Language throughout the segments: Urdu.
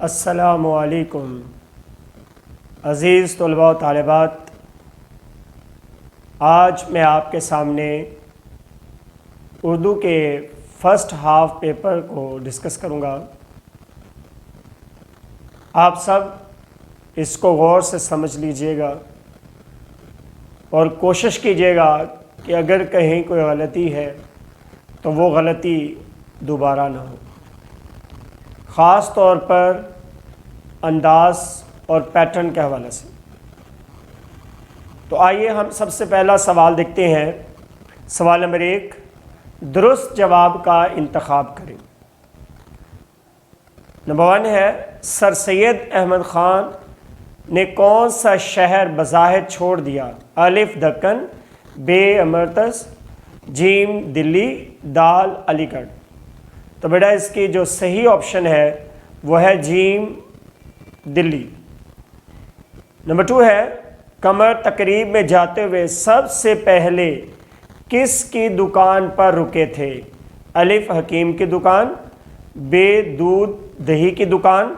السلام علیکم عزیز طلباء و طالبات، آج میں آپ کے سامنے اردو کے فرسٹ ہاف پیپر کو ڈسکس کروں گا۔ آپ سب اس کو غور سے سمجھ لیجئے گا اور کوشش کیجئے گا کہ اگر کہیں کوئی غلطی ہے تو وہ غلطی دوبارہ نہ ہو، خاص طور پر انداز اور پیٹرن کے حوالے سے۔ تو آئیے ہم سب سے پہلا سوال دیکھتے ہیں۔ سوال نمبر 1، درست جواب کا انتخاب کریں۔ نمبر 1 ہے، سر سید احمد خان نے کون سا شہر بظاہر چھوڑ دیا؟ الف دکن، ب امرتسر، جیم دلی، دال علی گڑھ۔ تو بیٹا اس کی جو صحیح آپشن ہے وہ ہے جیم دلی۔ نمبر 2 ہے، قمر تقریب میں جاتے ہوئے سب سے پہلے کس کی دکان پر رکے تھے؟ الف حکیم کی دکان، ب دودھ دہی کی دکان،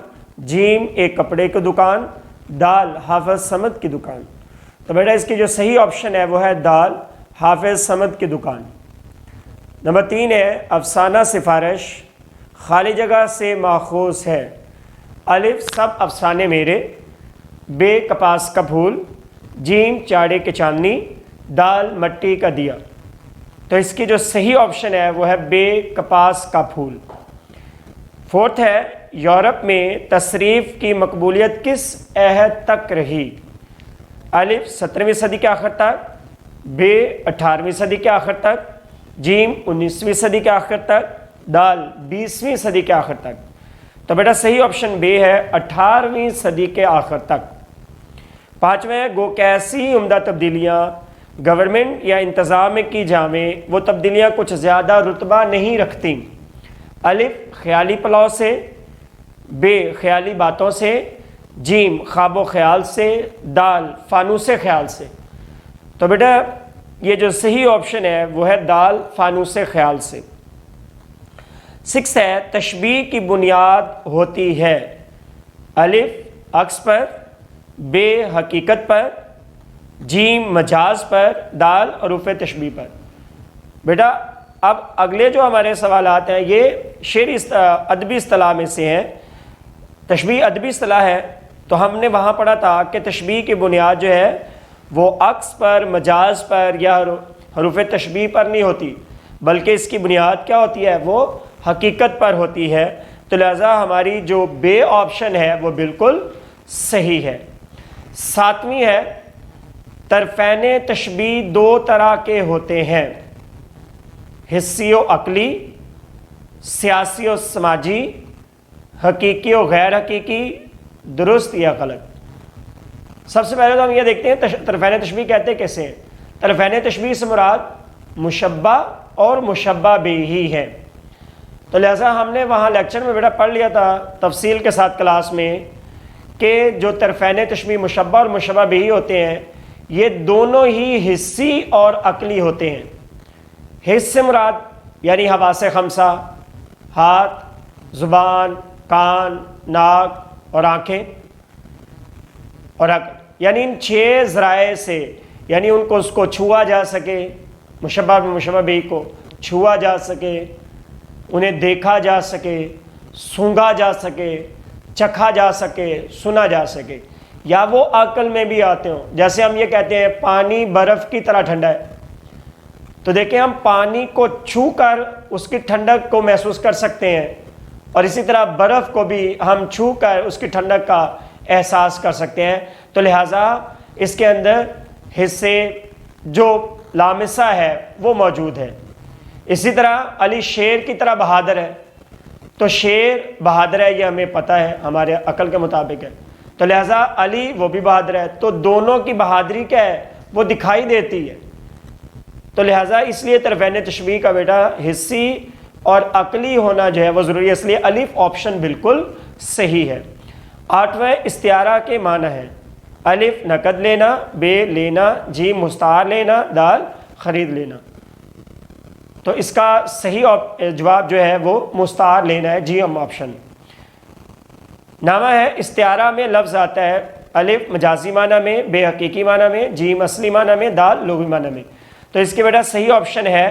جیم ایک کپڑے کی دکان، دال حافظ صمد کی دکان۔ تو بیٹا اس کی جو صحیح آپشن ہے وہ ہے دال حافظ صمد کی دکان۔ نمبر 3 ہے، افسانہ سفارش خالی جگہ سے ماخوذ ہے۔ الف سب افسانے میرے، ب کپاس کا پھول، جیم چاڑے کی چاندنی، دال مٹی کا دیا۔ تو اس کی جو صحیح آپشن ہے وہ ہے ب کپاس کا پھول۔ 4 ہے، یورپ میں تصریف کی مقبولیت کس عہد تک رہی؟ الف 17ویں صدی کے آخر تک، ب 18ویں صدی کے آخر تک، جیم 19ویں صدی کے آخر تک، دال 20ویں صدی کے آخر تک۔ تو بیٹا صحیح آپشن ب ہے 18ویں صدی کے آخر تک۔ 5، گو کیسی عمدہ تبدیلیاں گورنمنٹ یا انتظام کی جامع وہ تبدیلیاں کچھ زیادہ رتبہ نہیں رکھتی؟ الف خیالی پلاؤ سے، ب خیالی باتوں سے، جیم خواب و خیال سے، دال فانوس خیال سے۔ تو بیٹا یہ جو صحیح آپشن ہے وہ ہے دال فانوس خیال سے۔ 6 ہے، تشبیہ کی بنیاد ہوتی ہے؟ الف عکس پر، ب حقیقت پر، جیم مجاز پر، دال حروف تشبیہ پر۔ بیٹا اب اگلے جو ہمارے سوالات ہیں یہ شعری ادبی اصطلاح میں سے ہیں۔ تشبیہ ادبی اصطلاح ہے تو ہم نے وہاں پڑھا تھا کہ تشبیہ کی بنیاد جو ہے وہ عکس پر، مجاز پر یا حروف تشبیہ پر نہیں ہوتی، بلکہ اس کی بنیاد کیا ہوتی ہے؟ وہ حقیقت پر ہوتی ہے۔ تو لہذا ہماری جو بے آپشن ہے وہ بالکل صحیح ہے۔ 7ویں ہے، طرفین تشبیہ 2 طرح کے ہوتے ہیں؟ حسی و عقلی، سیاسی و سماجی، حقیقی و غیر حقیقی، درست یا غلط؟ سب سے پہلے تو ہم یہ دیکھتے ہیں طرفین تشبیہ کہتے کیسے ہیں۔ طرفین تشبیہ سے مراد مشبہ اور مشبہ بھی ہی ہے۔ تو لہٰذا ہم نے وہاں لیکچر میں بیٹا پڑھ لیا تھا تفصیل کے ساتھ کلاس میں کہ جو طرفین تشبیہ مشبہ اور مشبہ بھی ہوتے ہیں یہ دونوں ہی حسی اور عقلی ہوتے ہیں۔ حس سے مراد یعنی حواس خمسہ، ہاتھ، زبان، کان، ناک اور آنکھیں اور عقل، یعنی ان 6 ذرائع سے یعنی ان کو اس کو چھوا جا سکے، مشبہ میں مشبہ بھی کو چھوا جا سکے، انہیں دیکھا جا سکے، سونگا جا سکے، چکھا جا سکے، سنا جا سکے، یا وہ عقل میں بھی آتے ہوں۔ جیسے ہم یہ کہتے ہیں پانی برف کی طرح ٹھنڈا ہے، تو دیکھیں ہم پانی کو چھو کر اس کی ٹھنڈک کو محسوس کر سکتے ہیں، اور اسی طرح برف کو بھی ہم چھو کر اس کی ٹھنڈک کا احساس کر سکتے ہیں۔ تو لہٰذا اس کے اندر حصے جو لامسہ ہے وہ موجود ہے۔ اسی طرح علی شیر کی طرح بہادر ہے، تو شیر بہادر ہے یہ ہمیں پتہ ہے، ہمارے عقل کے مطابق ہے، تو لہٰذا علی وہ بھی بہادر ہے، تو دونوں کی بہادری کیا ہے؟ وہ دکھائی دیتی ہے۔ تو لہٰذا اس لیے طرفین تشبیہ کا بیٹا حسی اور عقلی ہونا جو ہے وہ ضروری ہے، اس لیے الف آپشن بالکل صحیح ہے۔ 8واں استعارہ کے معنی ہے؟ الف نقد لینا، ب لینا، جیم مستعار لینا، دال خرید لینا۔ تو اس کا صحیح جواب جو ہے وہ مستعار لینا ہے، جی ہم آپشن۔ نامہ ہے استعارہ میں لفظ آتا ہے الف مجازی معنی میں، بے حقیقی معنی میں، جیم اصلی معنی میں، دال لغوی معنی میں، تو اس کے بیٹا صحیح آپشن ہے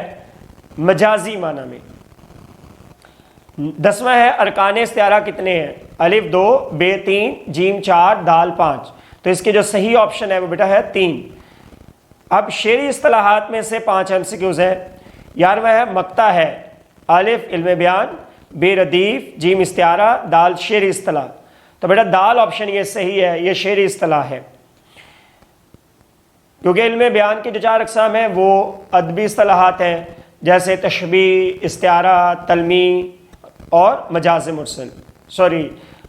مجازی معنی میں۔ 10واں ہے ارکان استعارہ کتنے ہیں؟ الف 2، بے 3، جیم 4، دال 5، تو اس کے جو صحیح آپشن ہے وہ بیٹا ہے 3۔ اب شعری اصطلاحات میں سے 5 MCQs ہیں۔ 11واں ہے مقطع ہے الف علم بیان، بے ردیف، جیم استعارہ، دال شعری اصطلاح، تو بیٹا دال آپشن یہ صحیح ہے، یہ شعری اصطلاح ہے، کیونکہ علم بیان کی جو 4 اقسام ہیں وہ ادبی اصطلاحات ہیں، جیسے تشبیہ، استعارہ، تلمیح اور مجاز مرسل،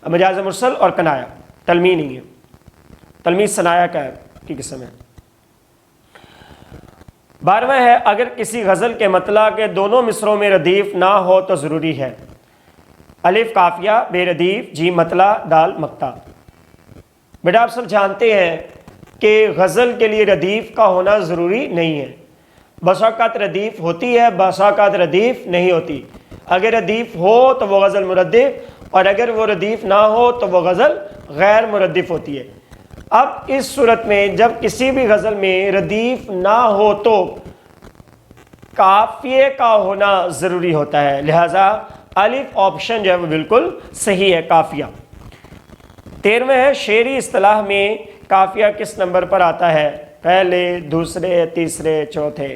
مجاز مرسل اور کنایہ، تلمیح نہیں ہے، تلمیح صنایع کی قسم ہے۔ 12واں ہے اگر کسی غزل کے مطلع کے دونوں مصروں میں ردیف نہ ہو تو ضروری ہے، الف قافیہ، بے ردیف، جیم مطلع، دال مقطع۔ بیٹا آپ سب جانتے ہیں کہ غزل کے لیے ردیف کا ہونا ضروری نہیں ہے، بس اوقات ردیف ہوتی ہے، بس اوقات ردیف نہیں ہوتی، اگر ردیف ہو تو وہ غزل مردف، اور اگر وہ ردیف نہ ہو تو وہ غزل غیر مردف ہوتی ہے۔ اب اس صورت میں جب کسی بھی غزل میں ردیف نہ ہو تو قافیے کا ہونا ضروری ہوتا ہے، لہذا الف آپشن جو ہے وہ بالکل صحیح ہے، قافیہ۔ 13واں ہے شعری اصطلاح میں قافیہ کس نمبر پر آتا ہے؟ پہلے، دوسرے، تیسرے، چوتھے؟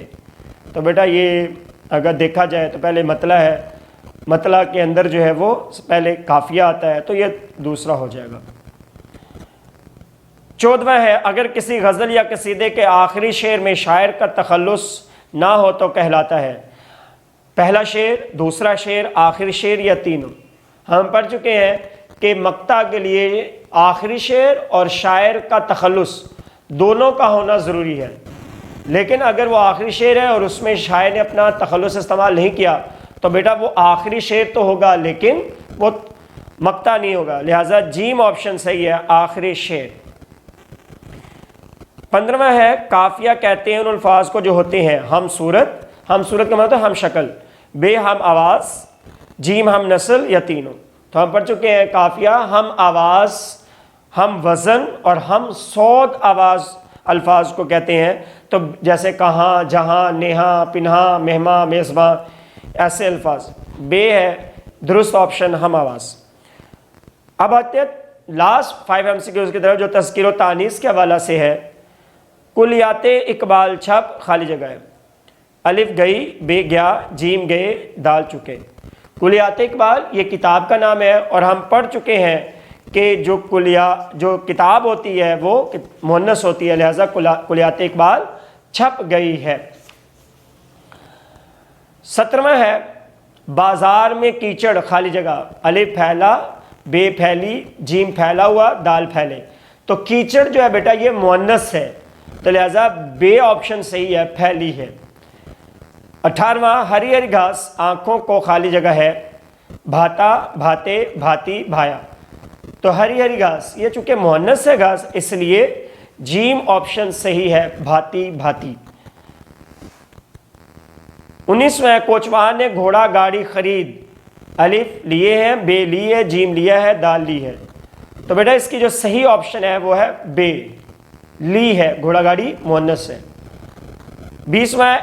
تو بیٹا یہ اگر دیکھا جائے تو پہلے مطلع ہے، مطلع کے اندر جو ہے وہ پہلے قافیہ آتا ہے، تو یہ دوسرا ہو جائے گا۔ 14واں ہے اگر کسی غزل یا قصیدے کے آخری شعر میں شاعر کا تخلص نہ ہو تو کہلاتا ہے، پہلا شعر، دوسرا شعر، آخری شعر یا تینوں؟ ہم پڑھ چکے ہیں کہ مقطع کے لیے آخری شعر اور شاعر کا تخلص دونوں کا ہونا ضروری ہے، لیکن اگر وہ آخری شعر ہے اور اس میں شاعر نے اپنا تخلص استعمال نہیں کیا تو بیٹا وہ آخری شعر تو ہوگا لیکن وہ مقطع نہیں ہوگا، لہٰذا جیم آپشن صحیح ہے، آخری شعر۔ 15واں ہے قافیہ کہتے ہیں ان الفاظ کو جو ہوتے ہیں ہم صورت کا مطلب ہم شکل، بے ہم آواز، جیم ہم نسل یا تینوں؟ تو ہم پڑھ چکے ہیں قافیہ ہم آواز، ہم وزن اور ہم صوت آواز الفاظ کو کہتے ہیں، تو جیسے کہاں، جہاں، نیہا، پنہا، مہما، میزباں، ایسے الفاظ۔ بے ہے درست آپشن ہم آواز۔ اب آتے ہیں لاسٹ 5 MCQs کی طرف جو تذکیر و تانیث کے حوالہ سے ہے۔ کلیات اقبال چھپ خالی جگہ ہے، الف گئی، بے گیا، جیم گئے، دال چکے۔ کلیات اقبال یہ کتاب کا نام ہے اور ہم پڑھ چکے ہیں کہ جو کتاب ہوتی ہے وہ مؤنث ہوتی ہے، لہذا کلیات اقبال چھپ گئی ہے۔ 17واں ہے بازار میں کیچڑ خالی جگہ، الف پھیلا، بے پھیلی، جیم پھیلا ہوا، دال پھیلے، تو کیچڑ جو ہے بیٹا یہ مؤنث ہے، تو لہذا بے آپشن صحیح ہے، پھیلی ہے۔ 18واں ہری ہری گھاس آنکھوں کو خالی جگہ ہے، بھاتا، بھاتے، بھاتی، بھایا، تو ہری ہری گھاس یہ چونکہ مؤنث ہے گھاس اس لیے جیم آپشن صحیح ہے، بھاتی بھاتی۔ 19واں کوچوان نے گھوڑا گاڑی خرید، الف لیے ہے، بے لی ہے، جیم لیا ہے، دال لی ہے، تو بیٹا اس کی جو صحیح آپشن ہے وہ ہے بے، لی ہے، گھوڑا گاڑی مؤنث ہے۔ 20واں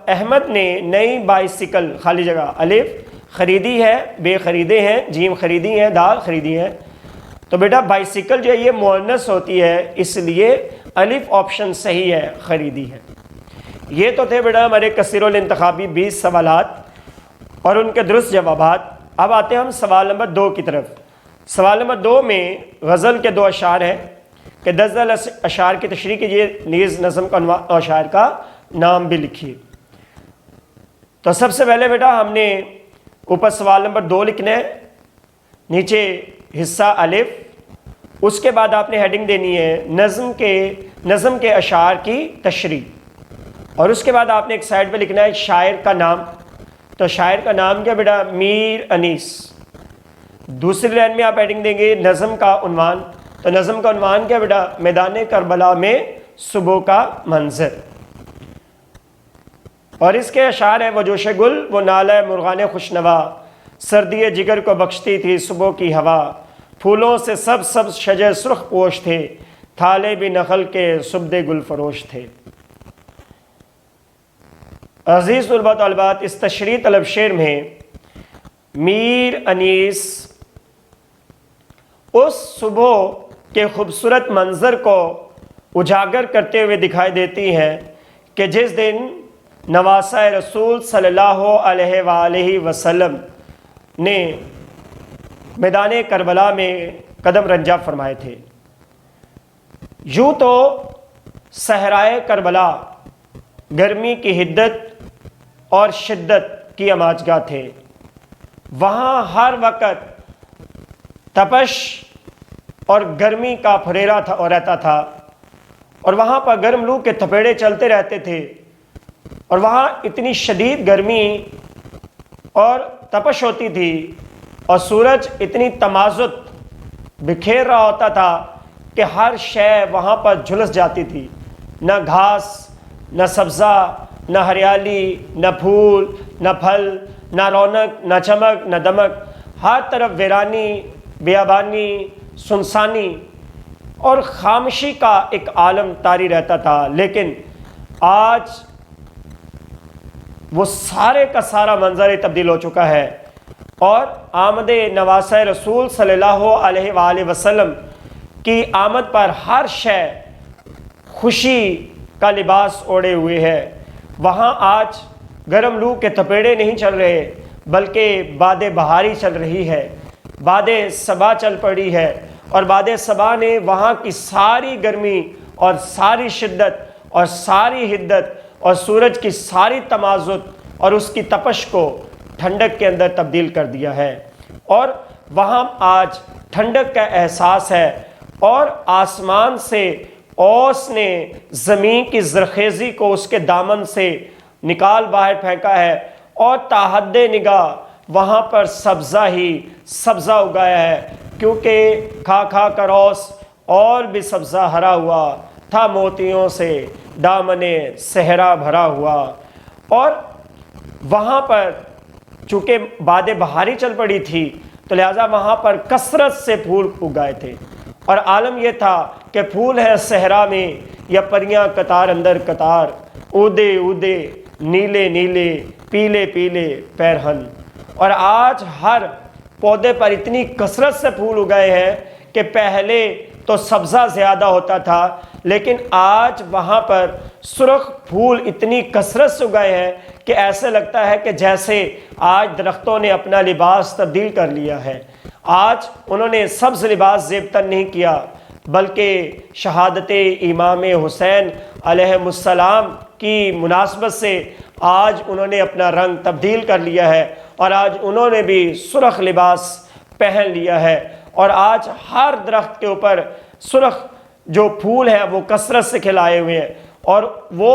احمد نے نئی بائسیکل خالی جگہ، الف خریدی ہے، بے خریدے ہیں، جیم خریدی ہے، دال خریدی ہے، تو بیٹا بائسیکل جو ہے یہ مؤنث ہوتی ہے اس لیے الف آپشن صحیح ہے، خریدی ہے۔ یہ تو تھے بیٹا ہمارے کثیر الانتخابی 20 سوالات اور ان کے درست جوابات۔ اب آتے ہیں ہم سوال نمبر 2 کی طرف۔ سوال نمبر 2 میں غزل کے 2 اشعار ہیں کہ 10 اشعار کی تشریح کیجیے، نیز نظم کا اشعار کا نام بھی لکھیے۔ تو سب سے پہلے بیٹا ہم نے اوپر سوال نمبر 2 لکھنا ہے، نیچے حصہ الف، اس کے بعد آپ نے ہیڈنگ دینی ہے نظم کے اشعار کی تشریح، اور اس کے بعد آپ نے ایک سائڈ پہ لکھنا ہے شاعر کا نام۔ تو شاعر کا نام کیا بیٹا؟ میر انیس۔ دوسری لائن میں آپ ہیڈنگ دیں گے نظم کا عنوان، تو نظم کا عنوان کیا بیٹا؟ میدان کربلا میں صبح کا منظر۔ اور اس کے اشعار ہیں وہ جوش گل، وہ نالہ مرغان خوشنوا، سردی جگر کو بخشتی تھی صبح کی ہوا، پھولوں سے سب شجر سرخ پوش تھے، تھالے بھی نخل کے سبدے گل فروش تھے۔ عزیز طلباء طالبات، اس تشریح طلب شعر میں میر انیس اس صبح کے خوبصورت منظر کو اجاگر کرتے ہوئے دکھائی دیتی ہیں کہ جس دن نواسہ رسول صلی اللہ علیہ وآلہ وسلم نے میدان کربلا میں قدم رنجہ فرمائے تھے۔ یوں تو صحرائے کربلا گرمی کی حدت اور شدت کی اماجگاہ تھے، وہاں ہر وقت تپش اور گرمی کا پھریرا رہتا تھا، اور وہاں پر گرم لو کے تھپیڑے چلتے رہتے تھے، اور وہاں اتنی شدید گرمی اور تپش ہوتی تھی، اور سورج اتنی تمازت بکھیر رہا ہوتا تھا کہ ہر شے وہاں پر جھلس جاتی تھی، نہ گھاس، نہ سبزہ، نہ ہریالی، نہ پھول، نہ پھل، نہ رونق، نہ چمک، نہ دمک، ہر طرف ویرانی، بیابانی، سنسانی اور خاموشی کا ایک عالم طاری رہتا تھا۔ لیکن آج وہ سارے کا سارا منظر تبدیل ہو چکا ہے، اور آمد نواسہ رسول صلی اللہ علیہ وآلہ وسلم کی آمد پر ہر شے خوشی کا لباس اوڑھے ہوئے ہے۔ وہاں آج گرم لو کے تپیڑے نہیں چل رہے، بلکہ باد بہاری چل رہی ہے، باد صبا چل پڑی ہے، اور باد صبا نے وہاں کی ساری گرمی اور ساری شدت اور ساری حدت اور سورج کی ساری تمازت اور اس کی تپش کو ٹھنڈک کے اندر تبدیل کر دیا ہے، اور وہاں آج ٹھنڈک کا احساس ہے، اور آسمان سے اوس نے زمین کی زرخیزی کو اس کے دامن سے نکال باہر پھینکا ہے، اور تاحد نگاہ وہاں پر سبزہ ہی سبزہ اگایا ہے، کیونکہ کھا کر اوس اور بھی سبزہ ہرا ہوا تھا، موتیوں سے دامن صحرا بھرا ہوا۔ اور وہاں پر چونکہ باد بہاری چل پڑی تھی، تو لہٰذا وہاں پر کثرت سے پھول اگائے تھے، اور عالم یہ تھا کہ پھول ہے صحرا میں یا پریاں قطار اندر قطار، اودے اودے نیلے نیلے پیلے پیلے پیرہن۔ اور آج ہر پودے پر اتنی کثرت سے پھول اگائے ہیں کہ پہلے تو سبزہ زیادہ ہوتا تھا، لیکن آج وہاں پر سرخ پھول اتنی کثرت سے اگائے ہیں کہ ایسے لگتا ہے کہ جیسے آج درختوں نے اپنا لباس تبدیل کر لیا ہے۔ آج انہوں نے سبز لباس زیب تن نہیں کیا، بلکہ شہادت امام حسین علیہ السلام کی مناسبت سے آج انہوں نے اپنا رنگ تبدیل کر لیا ہے، اور آج انہوں نے بھی سرخ لباس پہن لیا ہے، اور آج ہر درخت کے اوپر سرخ جو پھول ہیں وہ کثرت سے کھلائے ہوئے ہیں، اور وہ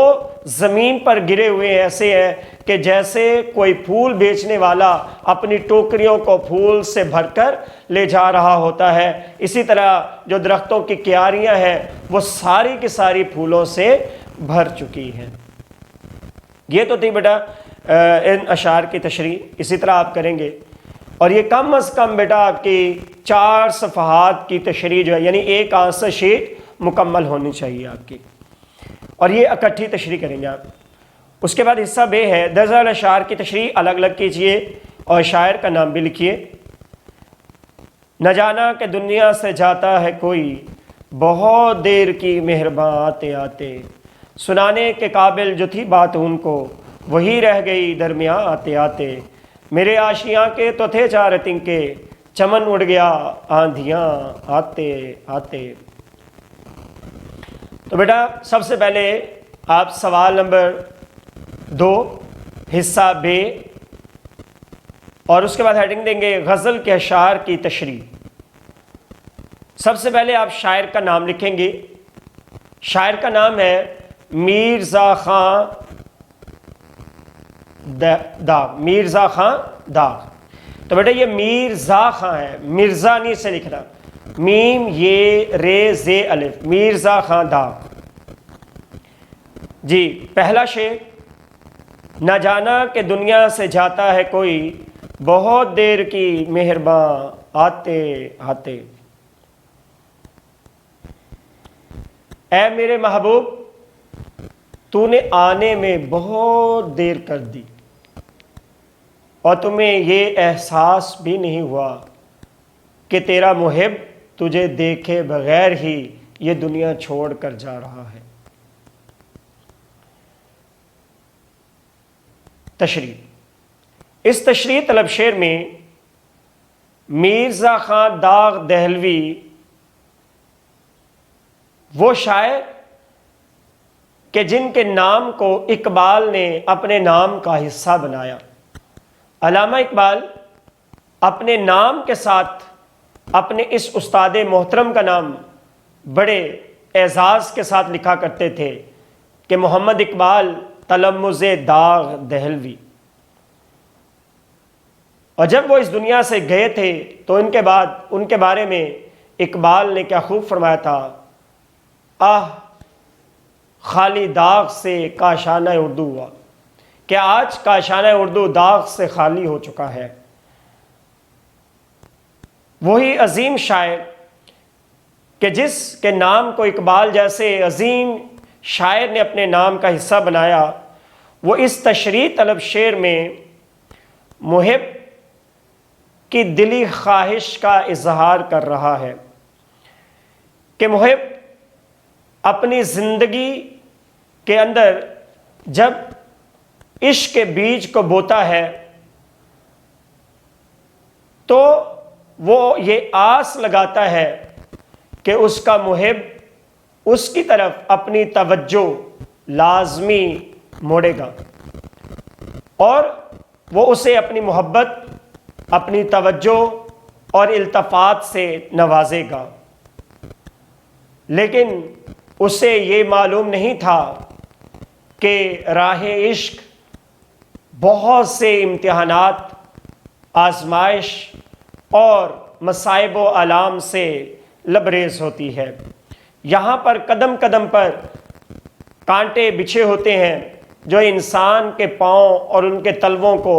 زمین پر گرے ہوئے ایسے ہیں کہ جیسے کوئی پھول بیچنے والا اپنی ٹوکریوں کو پھول سے بھر کر لے جا رہا ہوتا ہے۔ اسی طرح جو درختوں کی کیاریاں ہیں وہ ساری کی ساری پھولوں سے بھر چکی ہیں۔ یہ تو تھی بیٹا ان اشعار کی تشریح، اسی طرح آپ کریں گے، اور یہ کم از کم بیٹا آپ کی 4 صفحات کی تشریح جو ہے، یعنی ایک آنسر شیٹ مکمل ہونی چاہیے آپ کی، اور یہ اکٹھی تشریح کریں گے آپ۔ اس کے بعد حصہ بے ہے، درجہ اشعار کی تشریح الگ الگ کیجئے اور شاعر کا نام بھی لکھیے۔ نہ جانا کہ دنیا سے جاتا ہے کوئی، بہت دیر کی مہرباں آتے آتے، سنانے کے قابل جو تھی بات ان کو، وہی رہ گئی درمیان آتے آتے، میرے آشیاں کے تو تھے 4 تنکے، چمن اڑ گیا آندھیاں آتے آتے۔ تو بیٹا سب سے پہلے آپ سوال نمبر 2 حصہ بے، اور اس کے بعد ہیڈنگ دیں گے غزل کے اشعار کی تشریح۔ سب سے پہلے آپ شاعر کا نام لکھیں گے۔ شاعر کا نام ہے میرزا خان داغ، میرزا خان داغ۔ تو بیٹا یہ میرزا خان ہے، مرزا نہیں سے لکھنا، میم یہ رے زے الف، میرزا خان داغ۔ جی پہلا شعر، نہ جانا کہ دنیا سے جاتا ہے کوئی، بہت دیر کی مہرباں آتے آتے۔ اے میرے محبوب تو نے آنے میں بہت دیر کر دی اور تمہیں یہ احساس بھی نہیں ہوا کہ تیرا محب تجھے دیکھے بغیر ہی یہ دنیا چھوڑ کر جا رہا ہے۔ تشریح، اس تشریح طلب شعر میں میرزا خان داغ دہلوی وہ شاعر کہ جن کے نام کو اقبال نے اپنے نام کا حصہ بنایا۔ علامہ اقبال اپنے نام کے ساتھ اپنے اس استاد محترم کا نام بڑے اعزاز کے ساتھ لکھا کرتے تھے کہ محمد اقبال تلمذ داغ دہلوی۔ اور جب وہ اس دنیا سے گئے تھے تو ان کے بارے میں اقبال نے کیا خوب فرمایا تھا، آہ خالی داغ سے کاشانہ اردو ہوا، کہ آج کاشانہ اردو داغ سے خالی ہو چکا ہے۔ وہی عظیم شاعر کہ جس کے نام کو اقبال جیسے عظیم شاعر نے اپنے نام کا حصہ بنایا، وہ اس تشریح طلب شعر میں محب کی دلی خواہش کا اظہار کر رہا ہے کہ محب اپنی زندگی کے اندر جب عشق کے بیج کو بوتا ہے تو وہ یہ آس لگاتا ہے کہ اس کا محب اس کی طرف اپنی توجہ لازمی موڑے گا اور وہ اسے اپنی محبت، اپنی توجہ اور التفات سے نوازے گا۔ لیکن اسے یہ معلوم نہیں تھا کہ راہ عشق بہت سے امتحانات، آزمائش اور مصائب و آلام سے لبریز ہوتی ہے۔ یہاں پر قدم قدم پر کانٹے بچھے ہوتے ہیں جو انسان کے پاؤں اور ان کے تلووں کو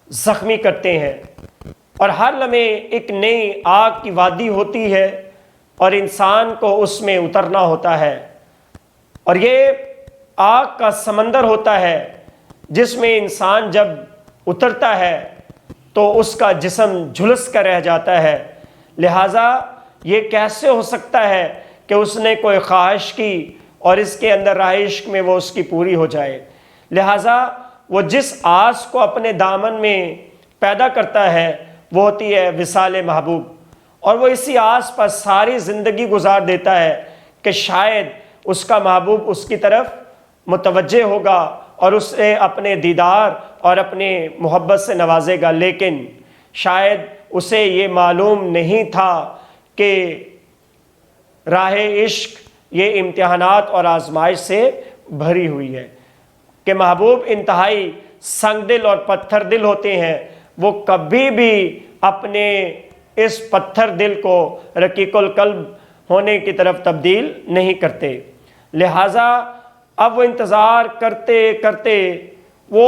زخمی کرتے ہیں، اور ہر لمحے ایک نئی آگ کی وادی ہوتی ہے اور انسان کو اس میں اترنا ہوتا ہے، اور یہ آگ کا سمندر ہوتا ہے جس میں انسان جب اترتا ہے تو اس کا جسم جھلس کر رہ جاتا ہے۔ لہٰذا یہ کیسے ہو سکتا ہے کہ اس نے کوئی خواہش کی اور اس کے اندر راہ عشق میں وہ اس کی پوری ہو جائے۔ لہٰذا وہ جس آس کو اپنے دامن میں پیدا کرتا ہے وہ ہوتی ہے وصال محبوب، اور وہ اسی آس پر ساری زندگی گزار دیتا ہے کہ شاید اس کا محبوب اس کی طرف متوجہ ہوگا اور اسے اپنے دیدار اور اپنے محبت سے نوازے گا، لیکن شاید اسے یہ معلوم نہیں تھا کہ راہ عشق یہ امتحانات اور آزمائش سے بھری ہوئی ہے، کہ محبوب انتہائی سنگ دل اور پتھر دل ہوتے ہیں، وہ کبھی بھی اپنے اس پتھر دل کو رقیق القلب ہونے کی طرف تبدیل نہیں کرتے۔ لہٰذا اب وہ انتظار کرتے کرتے وہ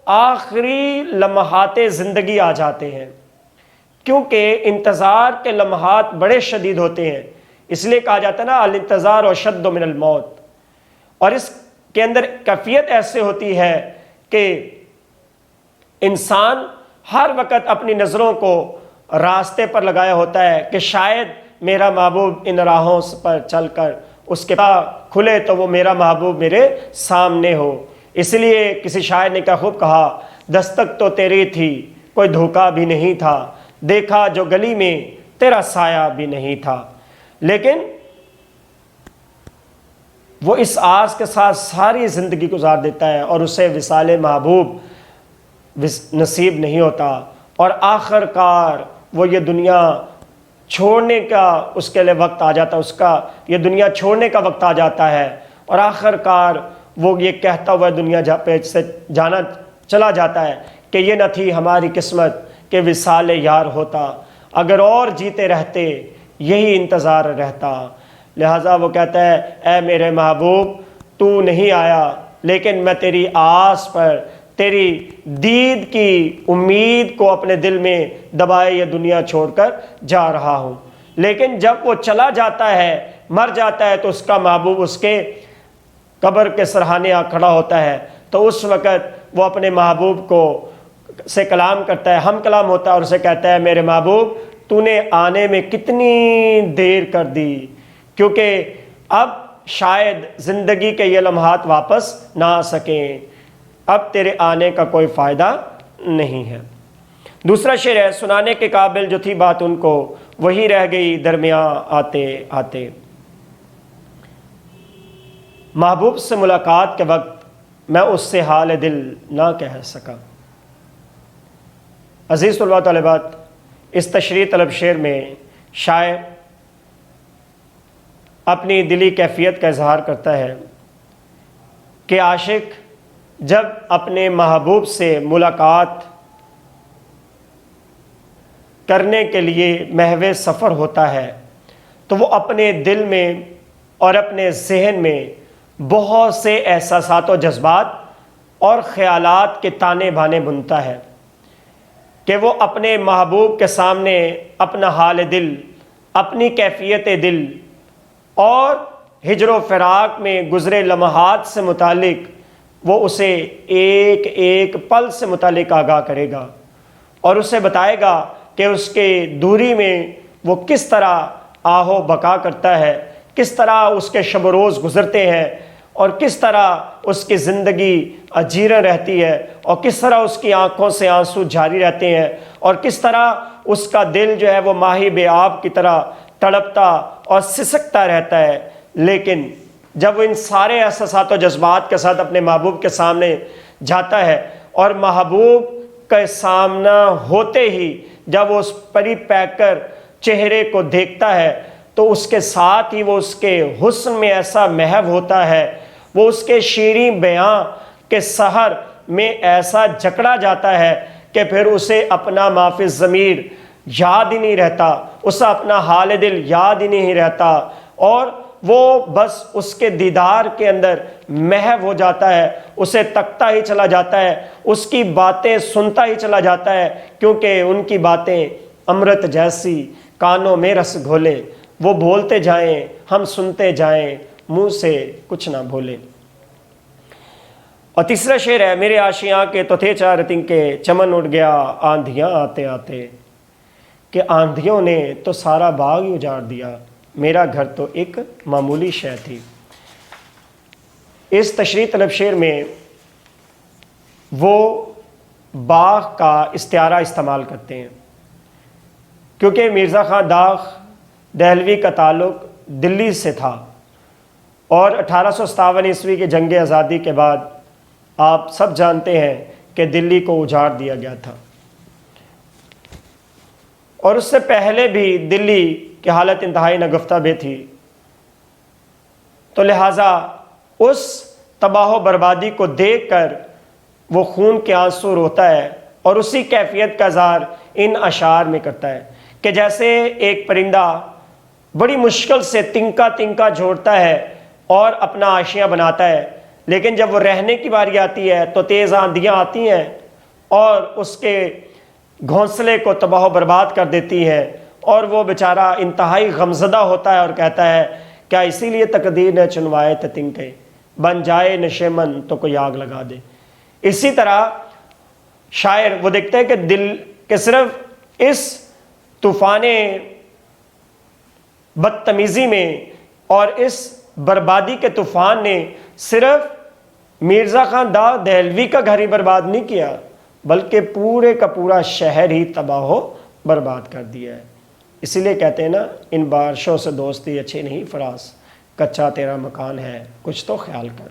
آخری لمحات زندگی آ جاتے ہیں، کیونکہ انتظار کے لمحات بڑے شدید ہوتے ہیں، اس لیے کہا جاتا ہے نا الانتظار اشد من الموت، اور اس کے اندر کیفیت ایسے ہوتی ہے کہ انسان ہر وقت اپنی نظروں کو راستے پر لگایا ہوتا ہے کہ شاید میرا محبوب ان راہوں پر چل کر اس کے پاس کھلے تو وہ میرا محبوب میرے سامنے ہو۔ اس لیے کسی شاعر نے کیا خوب کہا، دستک تو تیری تھی کوئی دھوکہ بھی نہیں تھا، دیکھا جو گلی میں تیرا سایہ بھی نہیں تھا۔ لیکن وہ اس آس کے ساتھ ساری زندگی گزار دیتا ہے اور اسے وصال محبوب نصیب نہیں ہوتا، اور آخر کار وہ یہ دنیا چھوڑنے کا اس کے لیے وقت آ جاتا ہے، اس کا یہ دنیا چھوڑنے کا وقت آ جاتا ہے، اور آخر کار وہ یہ کہتا ہوا دنیا سے جانا چلا جاتا ہے کہ یہ نہ تھی ہماری قسمت کہ وصال یار ہوتا، اگر اور جیتے رہتے یہی انتظار رہتا۔ لہٰذا وہ کہتا ہے اے میرے محبوب تو نہیں آیا، لیکن میں تیری آس پر، تیری دید کی امید کو اپنے دل میں دبائے یہ دنیا چھوڑ کر جا رہا ہوں۔ لیکن جب وہ چلا جاتا ہے مر جاتا ہے تو اس کا محبوب اس کے قبر کے سرحانے آ کھڑا ہوتا ہے، تو اس وقت وہ اپنے محبوب کو سے کلام کرتا ہے، ہم کلام ہوتا ہے اور اسے کہتا ہے میرے محبوب تو نے آنے میں کتنی دیر کر دی، کیونکہ اب شاید زندگی کے یہ لمحات واپس نہ آ سکیں، اب تیرے آنے کا کوئی فائدہ نہیں ہے۔ دوسرا شعر ہے، سنانے کے قابل جو تھی بات ان کو وہی رہ گئی درمیان آتے آتے۔ محبوب سے ملاقات کے وقت میں اس سے حال دل نہ کہہ سکا۔ عزیز طلباء طالبات، اس تشریح طلب شعر میں شاعر اپنی دلی کیفیت کا اظہار کرتا ہے کہ عاشق جب اپنے محبوب سے ملاقات کرنے کے لیے محو سفر ہوتا ہے تو وہ اپنے دل میں اور اپنے ذہن میں بہت سے احساسات و جذبات اور خیالات کے تانے بانے بنتا ہے کہ وہ اپنے محبوب کے سامنے اپنا حال دل، اپنی کیفیت دل اور ہجر و فراق میں گزرے لمحات سے متعلق وہ اسے ایک ایک پل سے متعلق آگاہ کرے گا اور اسے بتائے گا کہ اس کے دوری میں وہ کس طرح آہ و بقا کرتا ہے، کس طرح اس کے شب و روز گزرتے ہیں اور کس طرح اس کی زندگی اجیرہ رہتی ہے اور کس طرح اس کی آنکھوں سے آنسو جاری رہتے ہیں اور کس طرح اس کا دل جو ہے وہ ماہی بے آب کی طرح تڑپتا اور سسکتا رہتا ہے۔ لیکن جب وہ ان سارے احساسات و جذبات کے ساتھ اپنے محبوب کے سامنے جاتا ہے اور محبوب کا سامنا ہوتے ہی جب وہ اس پری پیکر چہرے کو دیکھتا ہے تو اس کے ساتھ ہی وہ اس کے حسن میں ایسا محو ہوتا ہے، وہ اس کے شیریں بیاں کے سحر میں ایسا جکڑا جاتا ہے کہ پھر اسے اپنا ما فی الضمیر یاد ہی نہیں رہتا، اسے اپنا حال دل یاد ہی نہیں رہتا اور وہ بس اس کے دیدار کے اندر محو ہو جاتا ہے، اسے تکتا ہی چلا جاتا ہے، اس کی باتیں سنتا ہی چلا جاتا ہے، کیونکہ ان کی باتیں امرت جیسی کانوں میں رس گھولے، وہ بولتے جائیں ہم سنتے جائیں منہ سے کچھ نہ بھولے۔ اور تیسرا شعر ہے، میرے آشیاں کے تو تھے چار تنکے چمن اڑ گیا آندھیاں آتے آتے، کہ آندھیوں نے تو سارا باغ ہی اجاڑ دیا، میرا گھر تو ایک معمولی شے تھی۔ اس تشریح طلب شعر میں وہ باغ کا استعارہ استعمال کرتے ہیں کیونکہ مرزا خان داغ دہلوی کا تعلق دلی سے تھا اور 1857 عیسوی کی جنگ آزادی کے بعد آپ سب جانتے ہیں کہ دلی کو اجاڑ دیا گیا تھا اور اس سے پہلے بھی دلی کی حالت انتہائی نگفتہ بے تھی، تو لہٰذا اس تباہ و بربادی کو دیکھ کر وہ خون کے آنسو روتا ہے اور اسی کیفیت کا اظہار ان اشعار میں کرتا ہے کہ جیسے ایک پرندہ بڑی مشکل سے تنکا تنکا جوڑتا ہے اور اپنا آشیاں بناتا ہے، لیکن جب وہ رہنے کی باری آتی ہے تو تیز آندھیاں آتی ہیں اور اس کے گھونسلے کو تباہ و برباد کر دیتی ہیں اور وہ بیچارہ انتہائی غمزدہ ہوتا ہے اور کہتا ہے کیا اسی لیے تقدیر نے چنوائے تھے تنکے، بن جائے نشیمن تو کوئی آگ لگا دے۔ اسی طرح شاعر وہ دیکھتے ہیں کہ دل کے صرف اس طوفان بدتمیزی میں اور اس بربادی کے طوفان نے صرف مرزا خان داغ دہلوی کا گھر ہی برباد نہیں کیا بلکہ پورے کا پورا شہر ہی تباہ و برباد کر دیا ہے۔ اسی لیے کہتے ہیں نا، ان بارشوں سے دوستی اچھی نہیں فراز، کچا تیرا مکان ہے کچھ تو خیال کر۔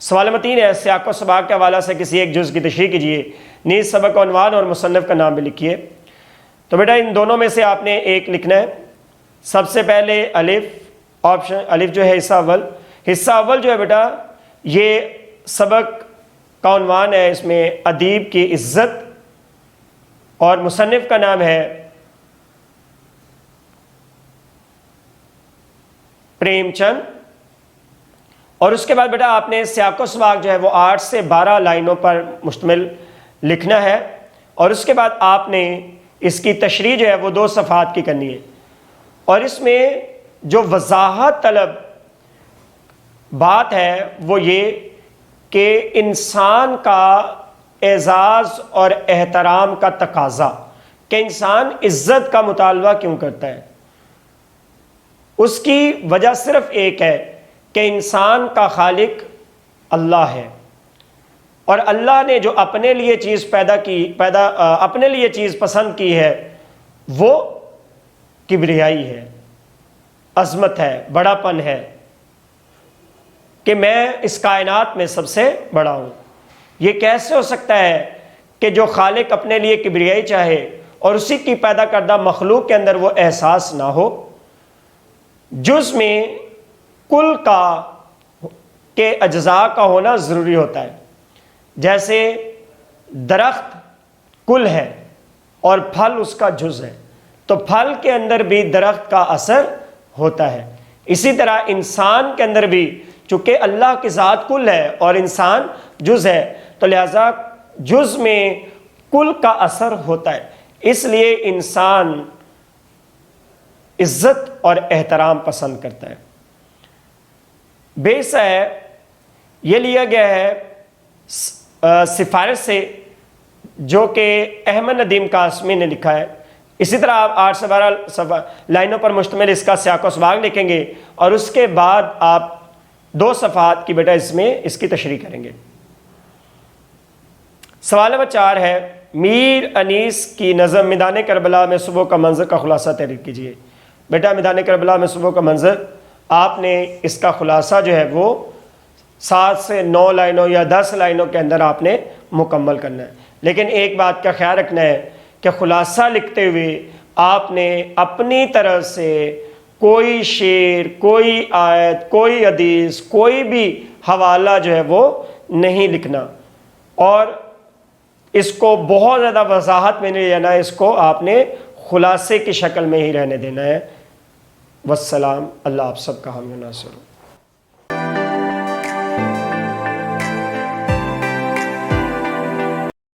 سوال نمبر 3 ہے، سیاق و سباق کے حوالہ سے کسی ایک جز کی تشریح کیجیے، نیز سبق و عنوان اور مصنف کا نام بھی لکھیے۔ تو بیٹا ان دونوں میں سے آپ نے ایک لکھنا ہے۔ سب سے پہلے الف، آپشن الف جو ہے حصہ اول جو ہے بیٹا یہ سبق کا عنوان ہے، اس میں ادیب کی عزت اور مصنف کا نام ہے پریم چند، اور اس کے بعد بیٹا آپ نے سیاق و سباق جو ہے وہ 8 سے 12 لائنوں پر مشتمل لکھنا ہے اور اس کے بعد آپ نے اس کی تشریح جو ہے وہ 2 صفحات کی کرنی ہے اور اس میں جو وضاحت طلب بات ہے وہ یہ کہ انسان کا اعزاز اور احترام کا تقاضا، کہ انسان عزت کا مطالبہ کیوں کرتا ہے، اس کی وجہ صرف ایک ہے کہ انسان کا خالق اللہ ہے، اور اللہ نے جو اپنے لیے چیز اپنے لیے چیز پسند کی ہے وہ کبریائی ہے، عظمت ہے، بڑا پن ہے، کہ میں اس کائنات میں سب سے بڑا ہوں۔ یہ کیسے ہو سکتا ہے کہ جو خالق اپنے لیے کبریائی چاہے اور اسی کی پیدا کردہ مخلوق کے اندر وہ احساس نہ ہو؟ جز میں کل کے اجزاء کا ہونا ضروری ہوتا ہے، جیسے درخت کل ہے اور پھل اس کا جز ہے، تو پھل کے اندر بھی درخت کا اثر ہوتا ہے۔ اسی طرح انسان کے اندر بھی چونکہ اللہ کی ذات کل ہے اور انسان جز ہے، تو لہذا جز میں کل کا اثر ہوتا ہے، اس لیے انسان عزت اور احترام پسند کرتا ہے۔ بیس ہے، یہ لیا گیا ہے سفارش سے جو کہ احمد ندیم قاسمی نے لکھا ہے۔ اسی طرح آپ 8 سے 12 لائنوں پر مشتمل اس کا سیاق و سباق لکھیں گے اور اس کے بعد آپ 2 صفحات کی بیٹا اس کی تشریح کریں گے۔ سوال نمبر 4 ہے، میر انیس کی نظم میدان کربلا میں صبح کا منظر کا خلاصہ تحریر کیجیے۔ بیٹا میدان کربلا میں صبح کا منظر، آپ نے اس کا خلاصہ جو ہے وہ 7 سے 9 لائنوں یا 10 لائنوں کے اندر آپ نے مکمل کرنا ہے، لیکن ایک بات کا خیال رکھنا ہے کہ خلاصہ لکھتے ہوئے آپ نے اپنی طرف سے کوئی شعر، کوئی آیت، کوئی حدیث، کوئی بھی حوالہ جو ہے وہ نہیں لکھنا، اور اس کو بہت زیادہ وضاحت میں نہیں لینا ہے، اس کو آپ نے خلاصے کی شکل میں ہی رہنے دینا ہے۔ والسلام، اللہ آپ سب کا حامی و ناصر ہو۔